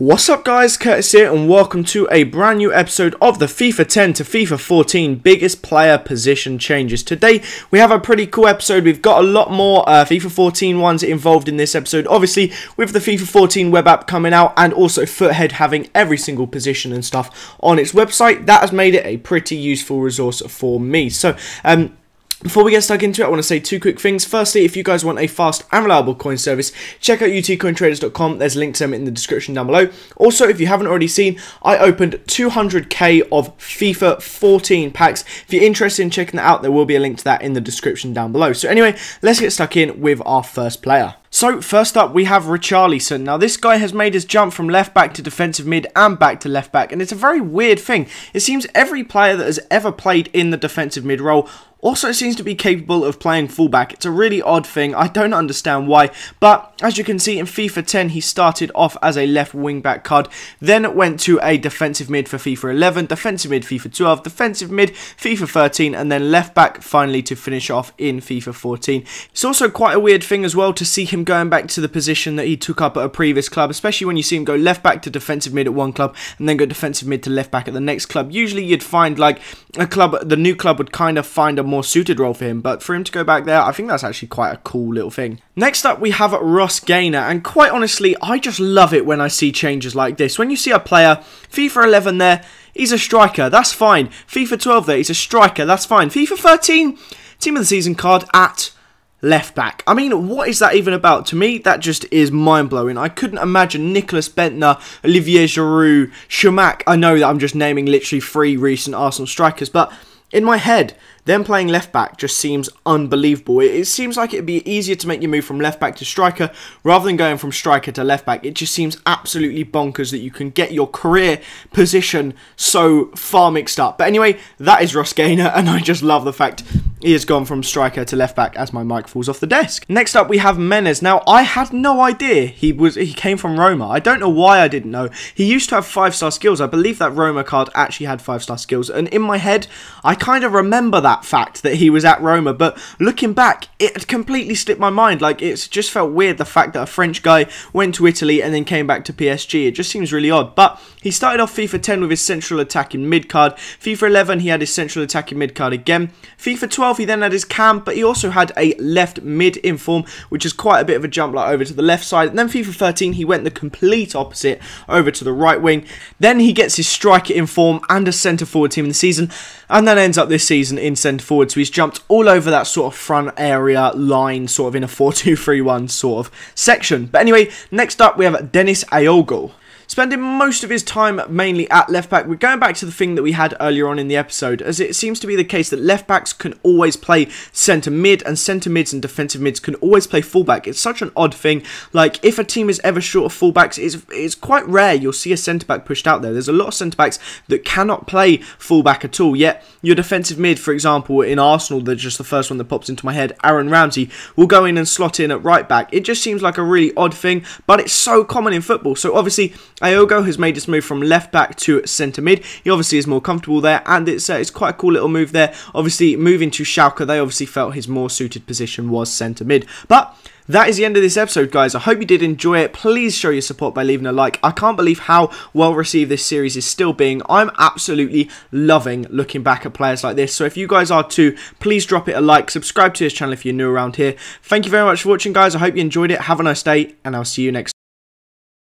What's up guys, Curtis here and welcome to a brand new episode of the FIFA 10 to FIFA 14 biggest player position changes. Today we have a pretty cool episode. We've got a lot more FIFA 14 ones involved in this episode, obviously with the FIFA 14 web app coming out and also Foothead having every single position and stuff on its website. That has made it a pretty useful resource for me. So before we get stuck into it, I want to say two quick things. Firstly, if you guys want a fast and reliable coin service, check out utcointraders.com. There's a link to them in the description down below. Also, if you haven't already seen, I opened 200k of FIFA 14 packs. If you're interested in checking that out, there will be a link to that in the description down below. So anyway, let's get stuck in with our first player. So, first up, we have Richarlison. Now, this guy has made his jump from left back to defensive mid and back to left back, and it's a very weird thing. It seems every player that has ever played in the defensive mid role also seems to be capable of playing fullback. It's a really odd thing. I don't understand why, but as you can see in FIFA 10, he started off as a left wing back card, then went to a defensive mid for FIFA 11, defensive mid FIFA 12, defensive mid FIFA 13, and then left back finally to finish off in FIFA 14. It's also quite a weird thing as well to see him going back to the position that he took up at a previous club, especially when you see him go left back to defensive mid at one club and then go defensive mid to left back at the next club. Usually you'd find like the new club would kind of find a more suited role for him, but for him to go back there, I think that's actually quite a cool little thing. Next up, we have Ross Gaynor, and quite honestly, I just love it when I see changes like this. When you see a player, FIFA 11 there, he's a striker, that's fine. FIFA 12 there, he's a striker, that's fine. FIFA 13, team of the season card at left back. I mean, what is that even about? To me, that just is mind-blowing. I couldn't imagine Nicolas Bentner, Olivier Giroud, Chamac. I know that I'm just naming literally 3 recent Arsenal strikers, but in my head, them playing left back just seems unbelievable. It seems like it'd be easier to make you move from left back to striker rather than going from striker to left back. It just seems absolutely bonkers that you can get your career position so far mixed up. But anyway, that is Ross Gaynor, and I just love the fact he has gone from striker to left back as my mic falls off the desk. Next up, we have Menez. Now, I had no idea he came from Roma. I don't know why I didn't know. He used to have 5-star skills. I believe that Roma card actually had 5-star skills. And in my head, I kind of remember that fact that he was at Roma. But looking back, it had completely slipped my mind. Like, it's just felt weird, the fact that a French guy went to Italy and then came back to PSG. It just seems really odd. But he started off FIFA 10 with his central attacking mid card. FIFA 11, he had his central attacking mid card again. FIFA 12, he then had his cam, but he also had a left mid in form, which is quite a bit of a jump like over to the left side. And then FIFA 13, he went the complete opposite over to the right wing. Then he gets his striker in form and a centre forward team in the season, and then ends up this season in centre forward. So he's jumped all over that sort of front area line, sort of in a 4-2-3-1 sort of section. But anyway, next up we have Dennis Aogo. Spending most of his time mainly at left back. We're going back to the thing that we had earlier on in the episode, as it seems to be the case that left backs can always play centre mid, and centre mids and defensive mids can always play fullback. It's such an odd thing. Like, if a team is ever short of fullbacks, it's quite rare you'll see a centre back pushed out there. There's a lot of centre backs that cannot play fullback at all. Yet your defensive mid, for example, in Arsenal, that's just the first one that pops into my head, Aaron Ramsey, will go in and slot in at right back. It just seems like a really odd thing, but it's so common in football. So obviously Aogo has made his move from left back to centre mid. He obviously is more comfortable there, and it's quite a cool little move there. Obviously, moving to Schalke, they obviously felt his more suited position was centre mid. But that is the end of this episode, guys. I hope you did enjoy it. Please show your support by leaving a like. I can't believe how well received this series is still being. I'm absolutely loving looking back at players like this. So if you guys are too, please drop it a like. Subscribe to this channel if you're new around here. Thank you very much for watching, guys. I hope you enjoyed it. Have a nice day, and I'll see you next time.